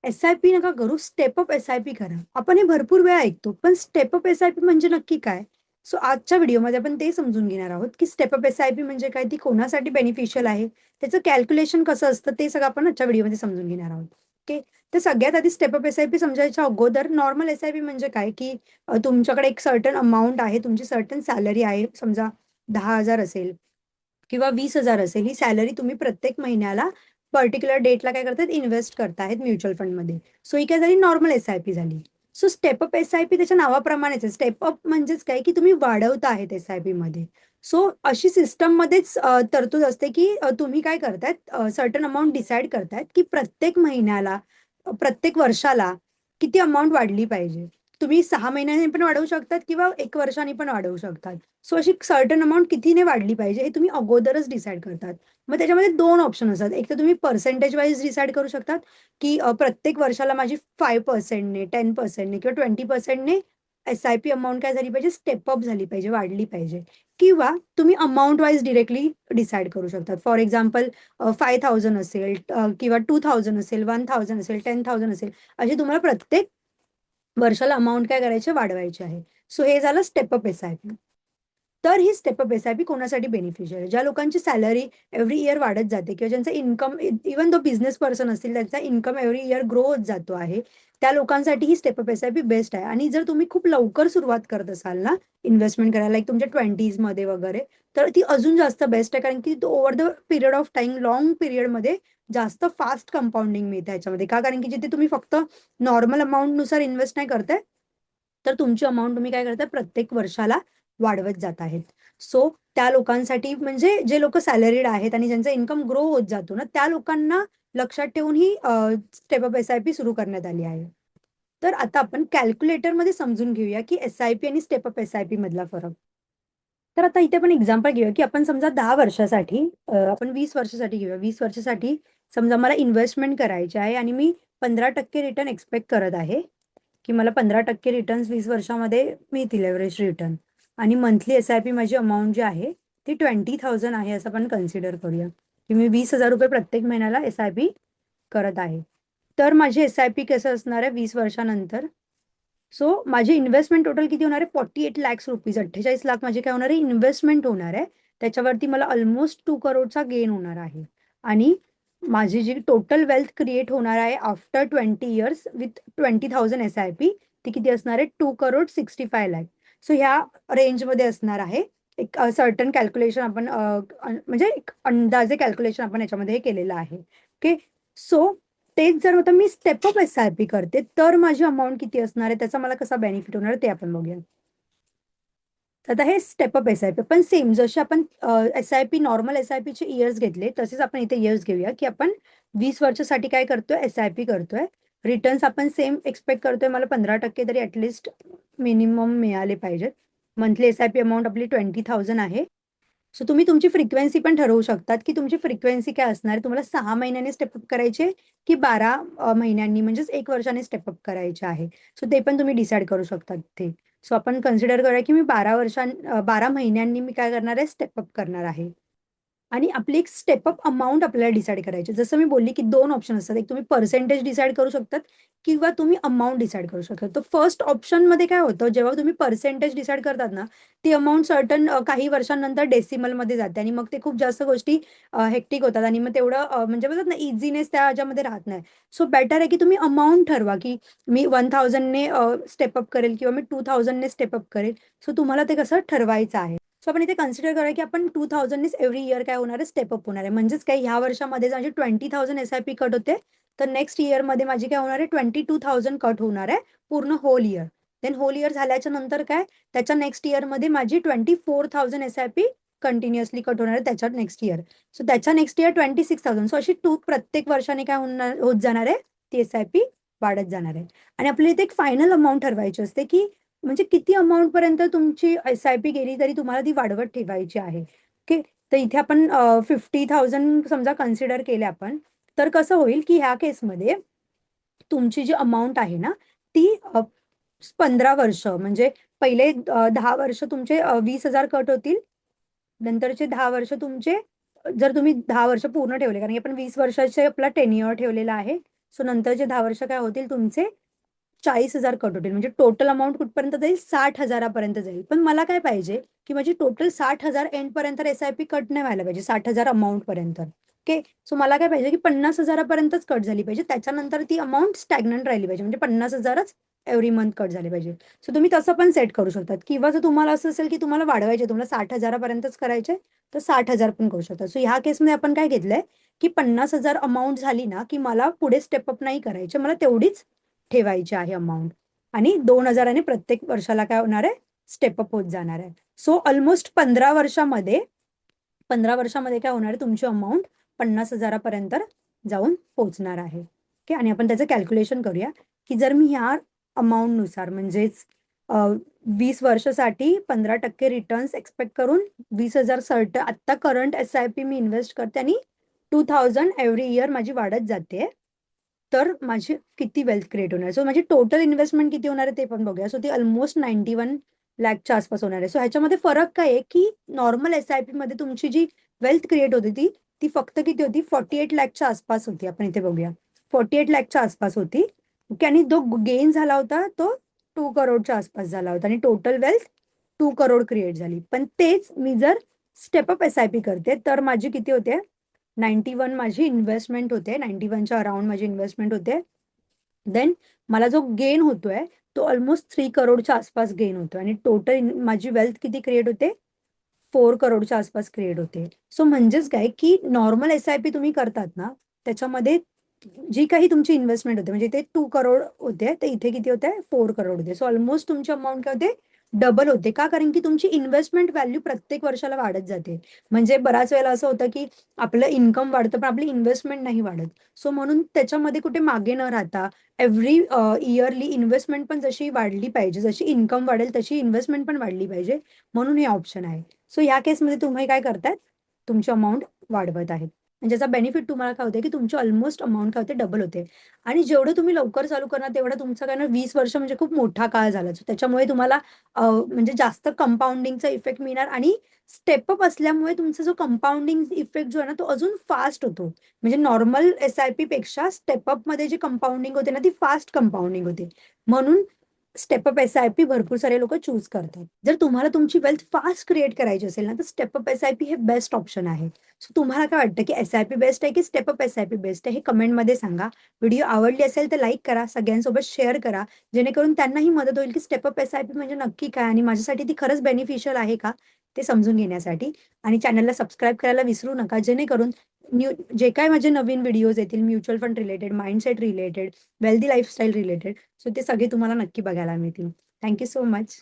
SIP नका करू, step up SIP करा. आपण हे भरपूर वेळा ऐकतो, पण स्टेप अप एस-आय-पी म्हणजे नक्की काय? सो आजच्या व्हिडिओमध्ये आपण ते समजून घेणार आहोत, की स्टेप अप एस-आय-पी म्हणजे काय? ती कोणासाठी बेनिफिशियल आहे? त्याचं कॅल्क्युलेशन कसं असतं? ते सगळं आपण आजच्या व्हिडिओमध्ये समजून घेणार आहोत. ओके. तर सगळ्यात आधी स्टेप अप एस-आय-पी समजायच्या अगोदर नॉर्मल एस-आय-पी म्हणजे काय? की तुमच्याकडे एक सर्टन अमाउंट आहे, तुमची सर्टन सॅलरी आहे, समजा 10,000 असेल किंवा 20,000 असेल, ही सॅलरी तुम्ही प्रत्येक महिन्याला पर्टिक्युलर डेटला काय करतायत इन्व्हेस्ट करतायत म्युच्युअल फंडमध्ये. सो ही काय झाली नॉर्मल एस-आय-पी झाली. सो स्टेप अप एस-आय-पी त्याच्या नावाप्रमाणेच आहे. स्टेप अप म्हणजेच काय, की तुम्ही वाढवता आहेत एस-आय-पीमध्ये. सो अशी सिस्टममध्येच तरतूद असते, की तुम्ही काय करतायत सर्टन अमाउंट डिसाईड करतायत, की प्रत्येक महिन्याला, प्रत्येक वर्षाला किती अमाउंट वाढली पाहिजे. तुम्ही 6 महिन्यांनी पण वाढवू शकतात किंवा 1 वर्षांनी पण वाढवू शकतात. सो अशी सर्टन अमाउंट कितीने वाढली पाहिजे हे तुम्ही अगोदरच डिसाईड करतात. मग त्याच्यामध्ये 2 ऑप्शन असतात. एक तर तुम्ही पर्सेंटेज वाईज डिसाईड करू शकतात, की प्रत्येक वर्षाला माझी 5% ने, 10% ने किंवा 20% ने एस-आय-पी अमाउंट काय झाली पाहिजे, स्टेप अप झाली पाहिजे, वाढली पाहिजे. किंवा तुम्ही अमाउंट वाईज डायरेक्टली डिसाईड करू शकतात. फॉर एक्झाम्पल 5,000 असेल किंवा 2,000 असेल, 1,000 असेल, 10,000 असेल, अशी तुम्हाला प्रत्येक वर्षाला अमाउंट काय करायची वाढवायची आहे. सो हे झालं स्टेप अप एस-आय-पी. तर ही स्टेप अप एस-आय-पी कोणासाठी बेनिफिशियल आहे? ज्या लोकांची सॅलरी एव्हरी इयर वाढत जाते किंवा ज्यांचा income even though business person असतील, त्यांचा इन्कम एव्हरी इयर ग्रो होत जातो आहे. त्या लोकांसाठी ही स्टेप अप एस-आय-पी बेस्ट आहे. आणि जर तुम्ही खूप लवकर सुरुवात करत असाल ना, इन्व्हेस्टमेंट करायला लाइक तुमच्या 20मध्ये वगैरे, तर ती अजून जास्त बेस्ट आहे. कारण की तो over the period of time, long पिरियडमध्ये जास्त फास्ट कंपाउंडिंग मिळते ह्याच्यामध्ये. का? कारण की जिथे तुम्ही फक्त नॉर्मल अमाउंटनुसार इन्व्हेस्ट नाही करताय, तर तुमची अमाउंट तुम्ही काय करताय प्रत्येक वर्षाला वाढवत जात आहेत. सो त्या लोकांसाठी म्हणजे जे लोकं सॅलरीड आहेत आणि ज्यांचा इन्कम ग्रो होत जातो ना, त्या लोकांना लक्षात ठेवून ही स्टेप अप एस-आय-पी सुरू करण्यात आली आहे. तर आता आपण कॅल्क्युलेटरमध्ये समजून घेऊया, की एस-आय-पी आणि स्टेप अप एस-आय-पी मधला फरक. तर आता इथे आपण एक्झाम्पल घेऊया, की आपण समजा 10 वर्षासाठी आपण 20 वर्षासाठी घेऊया. 20 वर्षासाठी समजा मला इन्व्हेस्टमेंट करायची आहे आणि मी 15% रिटर्न एक्स्पेक्ट करत आहे, की मला 15% रिटर्न्स 20 वर्षामध्ये मिळतील एव्हरेज रिटर्न. आणि मंथली एस-आय-पी माझी अमाउंट जी आहे, ती 20,000 आहे असं आपण कन्सिडर करूया, की मी ₹20,000 प्रत्येक महिन्याला एस-आय-पी करत आहे. तर माझी एस-आय-पी कसं असणार आहे 20 वर्षानंतर. सो माझी इन्व्हेस्टमेंट टोटल किती होणार आहे? 48 लाख रुपीज, 48 लाख माझे काय होणार आहे? इन्व्हेस्टमेंट होणार आहे. त्याच्यावरती मला अल्मोस्ट 2 करोडचा गेन होणार आहे. आणि माझी जी टोटल वेल्थ क्रिएट होणार आहे आफ्टर 20 इयर्स विथ 20,000 एस-आय-पी, ती किती असणार आहे? 2 करोड 65 लाख. सो ह्या रेंजमध्ये असणार आहे. एक सर्टन कॅल्क्युलेशन आपण म्हणजे एक अंदाजे कॅल्क्युलेशन आपण याच्यामध्ये हे केलेलं आहे. ओके. सो तेच जर आता मी स्टेप अप एस-आय-पी करते, तर माझी अमाउंट किती असणार आहे? त्याचा मला कसा बेनिफिट होणार आहे ते आपण बघूया. तर आता हे स्टेप अप एस-आय-पी पण सेम जसे आपण एस-आय-पी नॉर्मल एस-आय-पीचे इयर्स घेतले, तसेच आपण इथे इयर्स घेऊया, की आपण 20 वर्षासाठी काय करतोय? एस-आय-पी करतोय. रिटर्न्स आपण सेम एक्स्पेक्ट करतोय. मला 15% तरी ॲट मिनिमम मिळाले पाहिजेत. मंथली एस-आय-पी अमाउंट आपली 20,000 आहे. सो तुम्ही तुमची फ्रिक्वेन्सी पण ठरवू शकतात, की तुमची फ्रिक्वेन्सी काय असणार आहे? तुम्हाला 6 महिन्यांनी स्टेप अप करायचे, की 12 महिन्यांनी म्हणजेच 1 वर्षाने स्टेप अप करायचे आहे. सो ते पण तुम्ही डिसाईड करू शकता तिथे. सो आपण कन्सिडर करूया, की मी 12 महिन्यांनी मी काय करणार आहे? स्टेप अप करणार आहे. आणि आपली एक स्टेप अप अमाउंट आपल्याला डिसाईड करायची जसं मी बोलली, की 2 ऑप्शन असतात. एक तुम्ही पर्सेंटेज डिसाईड करू शकतात किंवा तुम्ही अमाउंट डिसाईड करू शकता. तर फर्स्ट ऑप्शनमध्ये काय होतं, जेव्हा तुम्ही पर्सेंटेज डिसाईड करतात ना, ती अमाउंट सर्टन काही वर्षांनंतर डेसिमलमध्ये जाते आणि मग ते खूप जास्त गोष्टी हेक्टिक होतात आणि मग तेवढं म्हणजे बोलतात ना, इझीनेस त्या ह्याच्यामध्ये राहत नाही. सो बेटर आहे, की तुम्ही अमाउंट ठरवा, की मी 1000 ने स्टेप अप करेल किंवा मी 2000 ने स्टेप अप करेल. सो तुम्हाला ते कसं ठरवायचं आहे. सो आपण इथे कन्सिडर करूया, की आपण 2000 नीच एव्हरी इयर काय होणार आहे, स्टेप अप होणार आहे. म्हणजेच काय ह्या वर्षामध्ये माझी 20,000 एस-आय-पी कट होते, तर नेक्स्ट इयरमध्ये माझी काय होणार आहे 22,000 कट होणार आहे पूर्ण whole year. Then whole year झाल्याच्या नंतर काय त्याच्या नेक्स्ट इयरमध्ये माझी 24,000 एस-आय-पी कंटिन्युअसली कट होणार आहे त्याच्या नेक्स्ट इयर. सो त्याच्या नेक्स्ट इयर 26,000. सो अशी प्रत्येक वर्षाने काय होणार होत जाणार आहे, ती एस-आय-पी वाढत जाणार आहे. आणि आपल्याला इथे एक फायनल अमाउंट ठरवायची असते, की म्हणजे किती अमाउंटपर्यंत तुमची एस-आय-पी गेली तरी तुम्हाला ती वाढवत ठेवायची आहे. ओके. तर इथे आपण 50,000 समजा कन्सिडर केले आपण, तर कसं होईल, की ह्या केसमध्ये तुमची जी अमाउंट आहे ना, ती 15 वर्ष म्हणजे पहिले 10 वर्ष तुमचे 20,000 कट होतील. नंतरचे 10 वर्ष तुमचे जर तुम्ही 10 वर्ष पूर्ण ठेवले, कारण की आपण 20 वर्षाचे आपला टेन्युअर ठेवलेला आहे. सो नंतरचे 10 वर्ष काय होतील तुमचे 40,000 कट होतील. म्हणजे टोटल अमाउंट कुठपर्यंत जाईल? 60,000 जाईल. पण मला काय पाहिजे, की माझी टोटल 60,000 एंडपर्यंत एस-आय-पी कट नाही व्हायला पाहिजे 60,000 अमाउंटपर्यंत. ओके. सो मला काय पाहिजे, की 50,000 कट झाली पाहिजे. त्याच्यानंतर ती अमाउंट स्टॅग्नंट राहिली पाहिजे. म्हणजे 50,000च एव्हरी मंथ कट झाले पाहिजे. सो तुम्ही तसं पण सेट करू शकतात किंवा जर तुम्हाला असं असेल, की तुम्हाला वाढवायचे, तुम्हाला 60,000 करायचे, तर 60,000 पण करू शकता. सो ह्या केसमध्ये आपण काय घेतलंय, की 50,000 अमाउंट झाली ना, की मला पुढे स्टेप अप नाही करायचे. मला तेवढीच ठेवायची आहे अमाउंट आणि 2,000ने प्रत्येक वर्षाला काय होणार आहे? स्टेप अप होत जाणार आहे. सो ऑलमोस्ट 15 वर्षामध्ये काय होणार आहे? तुमची अमाउंट 50,000 जाऊन पोहोचणार आहे. ओके. आणि आपण त्याचं कॅल्क्युलेशन करूया, की जर मी ह्या अमाउंटनुसार म्हणजेच 20 वर्षासाठी 15% रिटर्न्स एक्स्पेक्ट करून 20,000 आत्ता करंट एस-आय-पी मी इन्व्हेस्ट करते आणि 2,000 एव्हरी इयर माझी वाढत जाते. तर माझी किती वेल्थ क्रिएट होणार आहे. सो माझी टोटल इन्व्हेस्टमेंट किती होणार आहे ते पण बघूया. सो ती ऑलमोस्ट 91 लाखच्या आसपास होणार आहे. सो ह्याच्यामध्ये फरक काय आहे, की नॉर्मल एस-आय-पी मध्ये तुमची जी वेल्थ क्रिएट होती ती फक्त किती होती? 48 लाखच्या आसपास होती. आपण इथे बघूया. 48 लाखच्या आसपास होती. ओके. आणि जो गेन झाला होता तो 2 करोडच्या आसपास झाला होता आणि टोटल वेल्थ 2 करोड क्रिएट झाली. पण तेच मी जर स्टेप अप एस-आय-पी करते तर माझी किती होते? 91 माझी इन्व्हेस्टमेंट होते. 91च्या अराउंड माझी इन्व्हेस्टमेंट होते. देन मला जो गेन होतोय तो ऑलमोस्ट 3 करोडच्या आसपास गेन होतोय आणि टोटल माझी वेल्थ किती क्रिएट होते? 4 करोडच्या आसपास क्रिएट होते. सो म्हणजेच काय, की नॉर्मल एस-आय-पी तुम्ही करतात ना, त्याच्यामध्ये जी काही तुमची इन्व्हेस्टमेंट होते, म्हणजे ते 2 करोड होते, तर इथे किती होते? 4 करोड होते. सो ऑलमोस्ट तुमची अमाउंट काय होते? डबल होते. का? कारण की तुमची इन्व्हेस्टमेंट व्हॅल्यू प्रत्येक वर्षाला वाढत जाते. म्हणजे बऱ्याच वेळेला असं होतं, की आपलं इन्कम वाढतं, पण आपली इन्व्हेस्टमेंट नाही वाढत. सो म्हणून त्याच्यामध्ये कुठे मागे न राहता एव्हरी इयरली इन्व्हेस्टमेंट पण जशी वाढली पाहिजे, जशी इन्कम वाढेल तशी इन्व्हेस्टमेंट पण वाढली पाहिजे, म्हणून हे ऑप्शन आहे. सो या केसमध्ये तुम्ही काय करताय? तुमची अमाउंट वाढवत आहेत. आणि ज्याचा बेनिफिट तुम्हाला काय होते, की तुमची ऑलमोस्ट अमाउंट काय होते? डबल होते. आणि जेवढं तुम्ही लवकर चालू करणार तेवढा तुमचा काय ना 20 वर्ष म्हणजे खूप मोठा काळ झाला. सो त्याच्यामुळे तुम्हाला म्हणजे जास्त कंपाउंडिंगचा इफेक्ट मिळणार आणि स्टेप अप असल्यामुळे तुमचा जो कंपाउंडिंग इफेक्ट जो आहे ना, तो अजून फास्ट होतो. म्हणजे नॉर्मल एस-आय-पी पेक्षा स्टेप अपमध्ये जी कंपाउंडिंग होते ना, ती फास्ट कंपाउंडिंग होते. म्हणून स्टेप अप एस-आय-पी भरपूर सारे लोकं चूज करतात. जर तुम्हाला तुमची वेल्थ फास्ट क्रिएट करायची असेल ना, तर स्टेप अप एस-आय-पी हे बेस्ट ऑप्शन आहे. सो तुम्हाला काय वाटतं, की एस-आय-पी बेस्ट आहे, की स्टेप अप एस-आय-पी बेस्ट आहे? हे कमेंटमध्ये सांगा. व्हिडिओ आवडली असेल तर लाईक करा, सगळ्यांसोबत शेअर करा, जेणेकरून त्यांनाही मदत होईल, की स्टेप अप एस-आय-पी म्हणजे नक्की काय आणि माझ्यासाठी ती खरंच बेनिफिशियल आहे का? ते समजून घेण्यासाठी. आणि चॅनलला सबस्क्राईब करायला विसरू नका, जेणेकरून जे काही माझे नवीन व्हिडिओज येतील mutual fund related, mindset related, wealthy lifestyle related, so ते सगळे तुम्हाला नक्की बघायला मिळतील. Thank you so much.